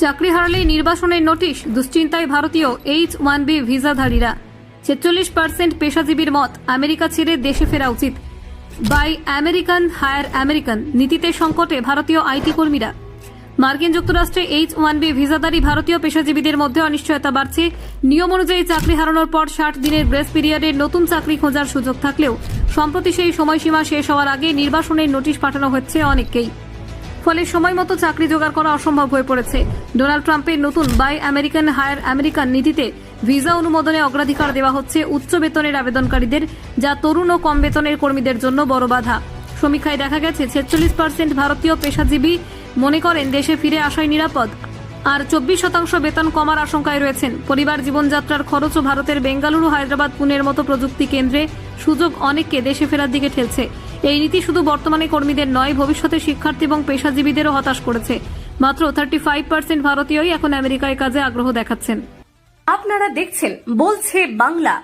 চাকরি হারালেই নির্বাসনের নোটিশ, দুশ্চিন্তায় ভারতীয় H-1B ভিসাধারীরা। 46% পেশাজীবীর মত আমেরিকা ছেড়ে দেশে ফেরা উচিত। বাই আমেরিকান হায়ার আমেরিকান নীতিতে সংকটে ভারতীয় আইটি কর্মীরা। মার্কিন যুক্তরাষ্ট্রে H-1B ভিসাধারী ভারতীয় পেশাজীবীদের মধ্যে অনিশ্চয়তা বাড়ছে। নিয়ম অনুযায়ী চাকরি হারানোর পর 60 দিনের গ্রেস পিরিয়ডে নতুন চাকরি খোঁজার সুযোগ থাকলেও সম্প্রতি সেই সময়সীমা শেষ হওয়ার আগে নির্বাসনের নোটিশ পাঠানো হচ্ছে অনেককেই। ফলে সময় মতো চাকরি জোগাড় করা অসম্ভব হয়ে পড়েছে। ডোনাল্ড ট্রাম্পের নতুন বাই আমেরিকান হায়ার আমেরিকান নীতিতে ভিসা অনুমোদনে অগ্রাধিকার দেওয়া হচ্ছে উচ্চ বেতনের আবেদনকারীদের, যা তরুণ ও কম বেতনের কর্মীদের জন্য বড় বাধা। সমীক্ষায় দেখা গেছে 46% ভারতীয় পেশাজীবী মনে করেন দেশে ফিরে আসাই নিরাপদ, আর 24% বেতন কমার আশঙ্কায় রয়েছেন। পরিবার জীবনযাত্রার খরচও ভারতের বেঙ্গালুরু, হায়দ্রাবাদ, পুনের মতো প্রযুক্তি কেন্দ্রে সুযোগ অনেককে দেশে ফেরার দিকে ঠেলছে। এই নীতি শুধু বর্তমানে কর্মীদের নয়, ভবিষ্যতে শিক্ষার্থী এবং পেশাজীবীদেরও হতাশ করেছে। মাত্র 35% ভারতীয়ই এখন আমেরিকায় কাজে আগ্রহ দেখাচ্ছেন। আপনারা দেখছেন বলছে বাংলা।